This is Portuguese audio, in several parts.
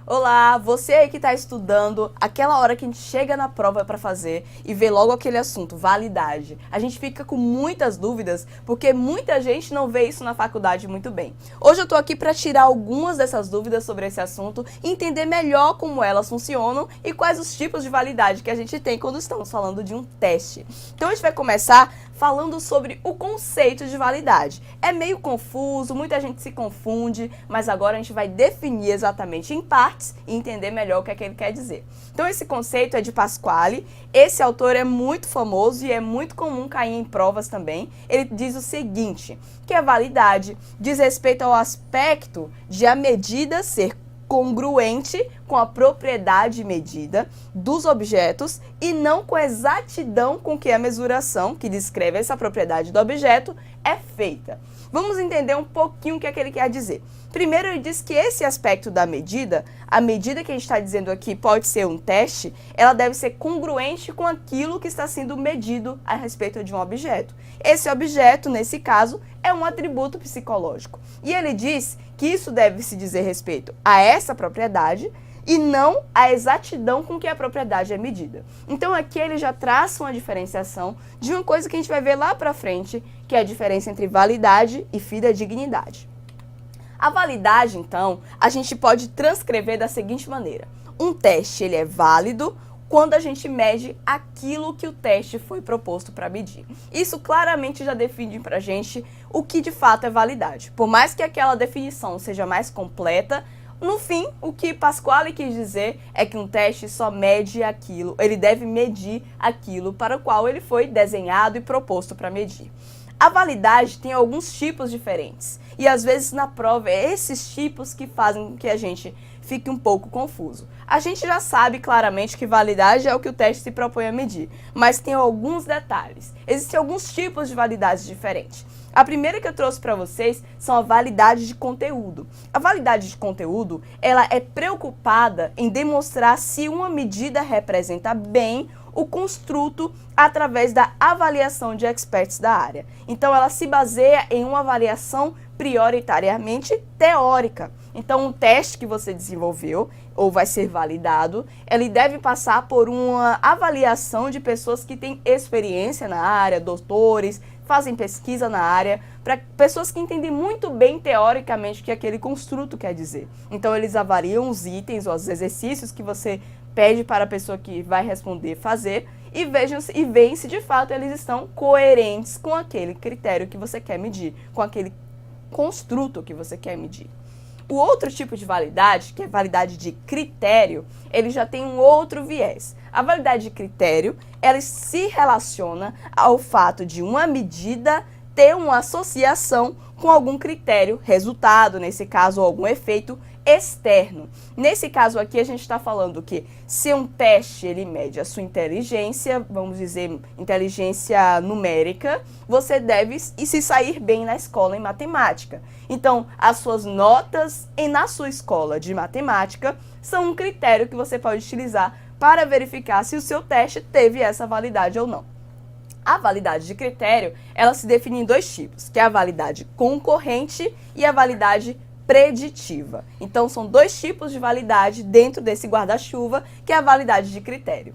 Olá, você aí que está estudando, aquela hora que a gente chega na prova para fazer e vê logo aquele assunto, validade. A gente fica com muitas dúvidas porque muita gente não vê isso na faculdade muito bem. Hoje eu estou aqui para tirar algumas dessas dúvidas sobre esse assunto e entender melhor como elas funcionam e quais os tipos de validade que a gente tem quando estamos falando de um teste. Então a gente vai começar falando sobre o conceito de validade. É meio confuso, muita gente se confunde, mas agora a gente vai definir exatamente em partes e entender melhor o que é que ele quer dizer. Então esse conceito é de Pasquale, esse autor é muito famoso e é muito comum cair em provas também. Ele diz o seguinte, que a validade diz respeito ao aspecto de a medida ser congruente com a propriedade medida dos objetos e não com a exatidão com que a mesuração, que descreve essa propriedade do objeto, é feita. Vamos entender um pouquinho o que é que ele quer dizer. Primeiro, ele diz que esse aspecto da medida, a medida que a gente está dizendo aqui pode ser um teste, ela deve ser congruente com aquilo que está sendo medido a respeito de um objeto. Esse objeto, nesse caso, é um atributo psicológico. E ele diz que isso deve se dizer respeito a essa propriedade e não a exatidão com que a propriedade é medida. Então aqui ele já traça uma diferenciação de uma coisa que a gente vai ver lá pra frente, que é a diferença entre validade e fidedignidade. A validade, então, a gente pode transcrever da seguinte maneira. Um teste ele é válido quando a gente mede aquilo que o teste foi proposto para medir. Isso claramente já define pra gente o que de fato é validade. Por mais que aquela definição seja mais completa, no fim, o que Pasquale quis dizer é que um teste só mede aquilo, ele deve medir aquilo para o qual ele foi desenhado e proposto para medir. A validade tem alguns tipos diferentes e às vezes na prova é esses tipos que fazem com que a gente fique um pouco confuso. A gente já sabe claramente que validade é o que o teste se propõe a medir, mas tem alguns detalhes. Existem alguns tipos de validades diferentes. A primeira que eu trouxe para vocês são a validade de conteúdo. A validade de conteúdo, ela é preocupada em demonstrar se uma medida representa bem o construto através da avaliação de experts da área. Então, ela se baseia em uma avaliação prioritariamente teórica. Então, um teste que você desenvolveu ou vai ser validado, ele deve passar por uma avaliação de pessoas que têm experiência na área, doutores, fazem pesquisa na área, para pessoas que entendem muito bem teoricamente o que aquele construto quer dizer. Então, eles avaliam os itens ou os exercícios que você pede para a pessoa que vai responder fazer e veem se de fato eles estão coerentes com aquele critério que você quer medir, com aquele construto que você quer medir. O outro tipo de validade, que é validade de critério, ele já tem um outro viés. A validade de critério, ela se relaciona ao fato de uma medida ter uma associação com algum critério, resultado, nesse caso, ou algum efeito externo. Nesse caso aqui, a gente está falando que se um teste ele mede a sua inteligência, vamos dizer, inteligência numérica, você deve se sair bem na escola em matemática. Então, as suas notas na sua escola de matemática são um critério que você pode utilizar para verificar se o seu teste teve essa validade ou não. A validade de critério, ela se define em dois tipos, que é a validade concorrente e a validade preditiva. Então, são dois tipos de validade dentro desse guarda-chuva, que é a validade de critério.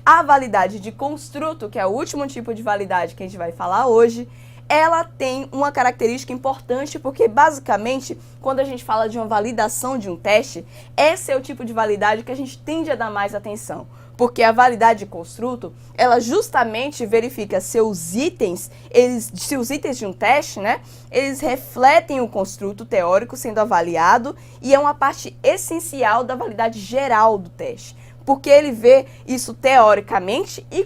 A validade de construto, que é o último tipo de validade que a gente vai falar hoje, ela tem uma característica importante porque, basicamente, quando a gente fala de uma validação de um teste, esse é o tipo de validade que a gente tende a dar mais atenção. Porque a validade de construto, ela justamente verifica se os itens de um teste, né, eles refletem o construto teórico sendo avaliado e é uma parte essencial da validade geral do teste. Porque ele vê isso teoricamente e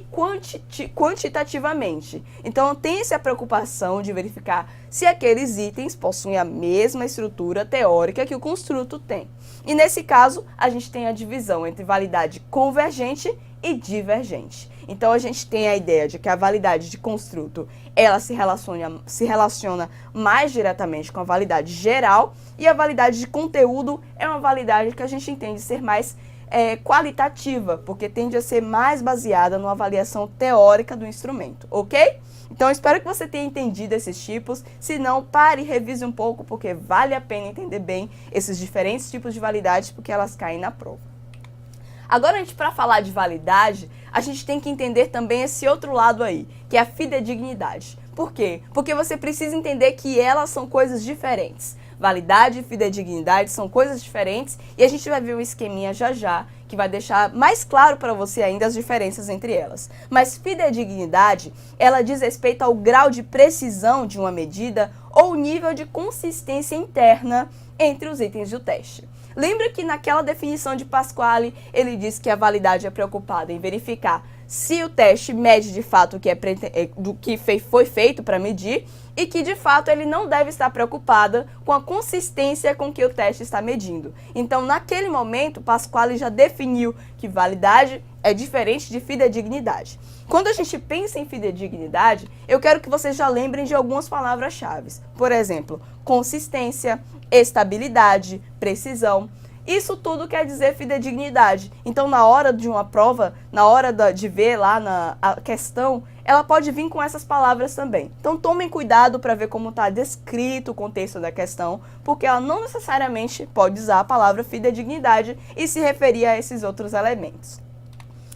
quantitativamente. Então, tem essa preocupação de verificar se aqueles itens possuem a mesma estrutura teórica que o construto tem. E nesse caso, a gente tem a divisão entre validade convergente e divergente. Então, a gente tem a ideia de que a validade de construto, ela se relaciona mais diretamente com a validade geral e a validade de conteúdo é uma validade que a gente entende ser mais qualitativa, porque tende a ser mais baseada numa avaliação teórica do instrumento, ok? Então, espero que você tenha entendido esses tipos. Se não, pare e revise um pouco, porque vale a pena entender bem esses diferentes tipos de validade, porque elas caem na prova. Agora, para falar de validade, a gente tem que entender também esse outro lado aí, que é a fidedignidade. Por quê? Porque você precisa entender que elas são coisas diferentes. Validade e fidedignidade são coisas diferentes e a gente vai ver um esqueminha já já que vai deixar mais claro para você ainda as diferenças entre elas. Mas fidedignidade, ela diz respeito ao grau de precisão de uma medida ou nível de consistência interna entre os itens do teste. Lembra que naquela definição de Pasquale, ele disse que a validade é preocupada em verificar se o teste mede de fato do que foi feito para medir e que de fato ele não deve estar preocupado com a consistência com que o teste está medindo. Então, naquele momento, Pasquale já definiu que validade é diferente de fidedignidade. Quando a gente pensa em fidedignidade, eu quero que vocês já lembrem de algumas palavras-chave. Por exemplo, consistência, estabilidade, precisão. Isso tudo quer dizer fidedignidade. Então, na hora de uma prova, na hora de ver lá a questão, ela pode vir com essas palavras também. Então, tomem cuidado para ver como está descrito o contexto da questão, porque ela não necessariamente pode usar a palavra fidedignidade e se referir a esses outros elementos.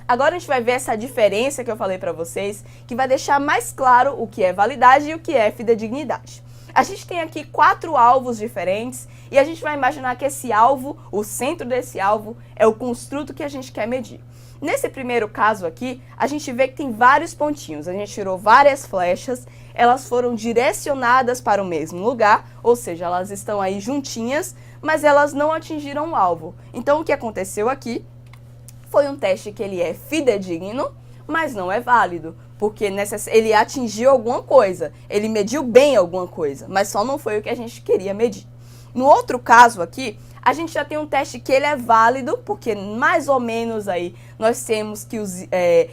Agora a gente vai ver essa diferença que eu falei para vocês, que vai deixar mais claro o que é validade e o que é fidedignidade. A gente tem aqui 4 alvos diferentes e a gente vai imaginar que esse alvo, o centro desse alvo, é o construto que a gente quer medir. Nesse primeiro caso aqui, a gente vê que tem vários pontinhos. A gente tirou várias flechas, elas foram direcionadas para o mesmo lugar, ou seja, elas estão aí juntinhas, mas elas não atingiram o alvo. Então, o que aconteceu aqui foi um teste que ele é fidedigno, mas não é válido, porque ele atingiu alguma coisa, ele mediu bem alguma coisa, mas só não foi o que a gente queria medir. No outro caso aqui, a gente já tem um teste que ele é válido, porque mais ou menos aí nós temos que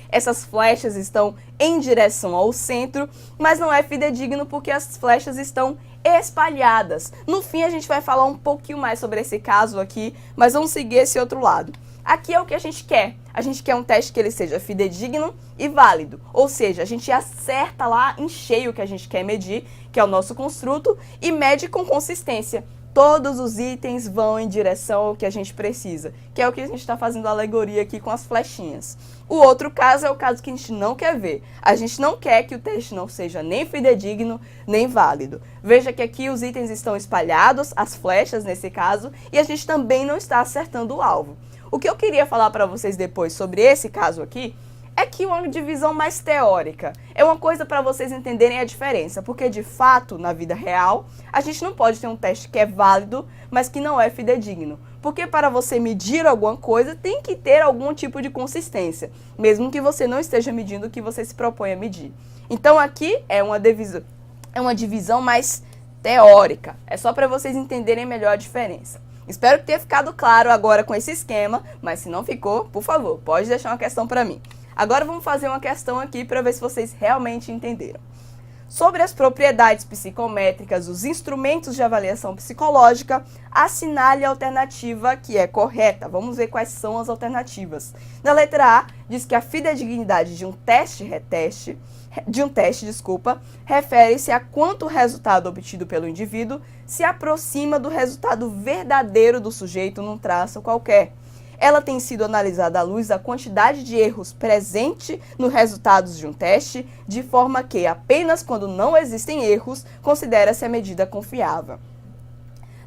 essas flechas estão em direção ao centro, mas não é fidedigno porque as flechas estão espalhadas. No fim a gente vai falar um pouquinho mais sobre esse caso aqui, mas vamos seguir esse outro lado. Aqui é o que a gente quer. A gente quer um teste que ele seja fidedigno e válido. Ou seja, a gente acerta lá em cheio o que a gente quer medir, que é o nosso construto, e mede com consistência. Todos os itens vão em direção ao que a gente precisa, que é o que a gente está fazendo a alegoria aqui com as flechinhas. O outro caso é o caso que a gente não quer ver. A gente não quer que o teste não seja nem fidedigno, nem válido. Veja que aqui os itens estão espalhados, as flechas nesse caso, e a gente também não está acertando o alvo. O que eu queria falar para vocês depois sobre esse caso aqui é que uma divisão mais teórica é uma coisa para vocês entenderem a diferença, porque de fato, na vida real, a gente não pode ter um teste que é válido, mas que não é fidedigno. Porque para você medir alguma coisa, tem que ter algum tipo de consistência, mesmo que você não esteja medindo o que você se propõe a medir. Então aqui é uma divisão mais teórica, é só para vocês entenderem melhor a diferença. Espero que tenha ficado claro agora com esse esquema, mas se não ficou, por favor, pode deixar uma questão para mim. Agora vamos fazer uma questão aqui para ver se vocês realmente entenderam. Sobre as propriedades psicométricas dos instrumentos de avaliação psicológica, assinale a alternativa que é correta. Vamos ver quais são as alternativas. Na letra A, diz que a fidedignidade de um teste refere-se a quanto o resultado obtido pelo indivíduo se aproxima do resultado verdadeiro do sujeito num traço qualquer. Ela tem sido analisada à luz da quantidade de erros presente nos resultados de um teste, de forma que, apenas quando não existem erros, considera-se a medida confiável.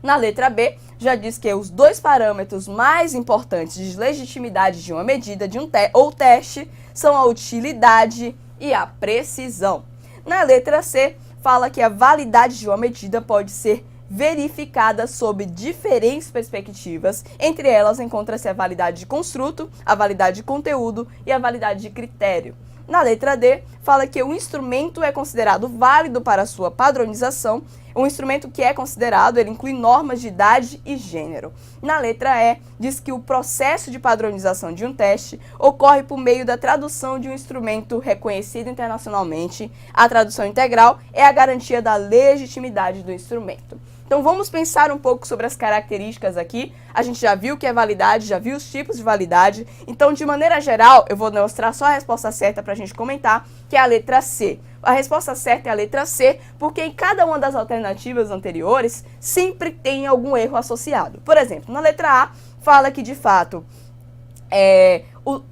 Na letra B, já diz que os 2 parâmetros mais importantes de legitimidade de uma medida ou teste são a utilidade e a precisão. Na letra C, fala que a validade de uma medida pode ser verificada sob diferentes perspectivas. Entre elas encontra-se a validade de construto, a validade de conteúdo e a validade de critério. Na letra D, fala que o instrumento é considerado válido para sua padronização. Um instrumento que é considerado, ele inclui normas de idade e gênero. Na letra E, diz que o processo de padronização de um teste ocorre por meio da tradução de um instrumento reconhecido internacionalmente. A tradução integral é a garantia da legitimidade do instrumento. Então vamos pensar um pouco sobre as características aqui. A gente já viu o que é validade, já viu os tipos de validade. Então, de maneira geral, eu vou mostrar só a resposta certa para a gente comentar, que é a letra C. A resposta certa é a letra C, porque em cada uma das alternativas anteriores sempre tem algum erro associado. Por exemplo, na letra A, fala que de fato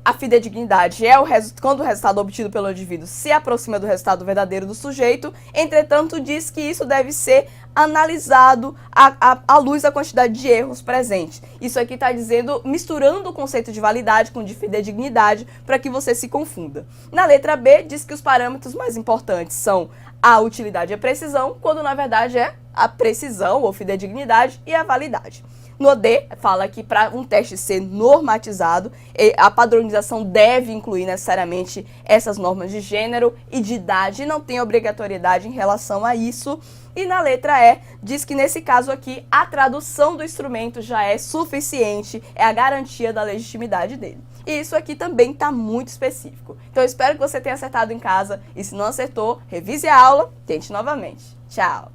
a fidedignidade é quando o resultado obtido pelo indivíduo se aproxima do resultado verdadeiro do sujeito, entretanto diz que isso deve ser analisado à luz da quantidade de erros presentes. Isso aqui está dizendo, misturando o conceito de validade com de fidedignidade para que você se confunda. Na letra B, diz que os parâmetros mais importantes são a utilidade e a precisão, quando na verdade é a precisão ou fidedignidade e a validade. No D, fala que para um teste ser normatizado, a padronização deve incluir necessariamente essas normas de gênero e de idade, e não tem obrigatoriedade em relação a isso. E na letra E, diz que nesse caso aqui, a tradução do instrumento já é suficiente, é a garantia da legitimidade dele. E isso aqui também está muito específico. Então eu espero que você tenha acertado em casa, e se não acertou, revise a aula, tente novamente. Tchau!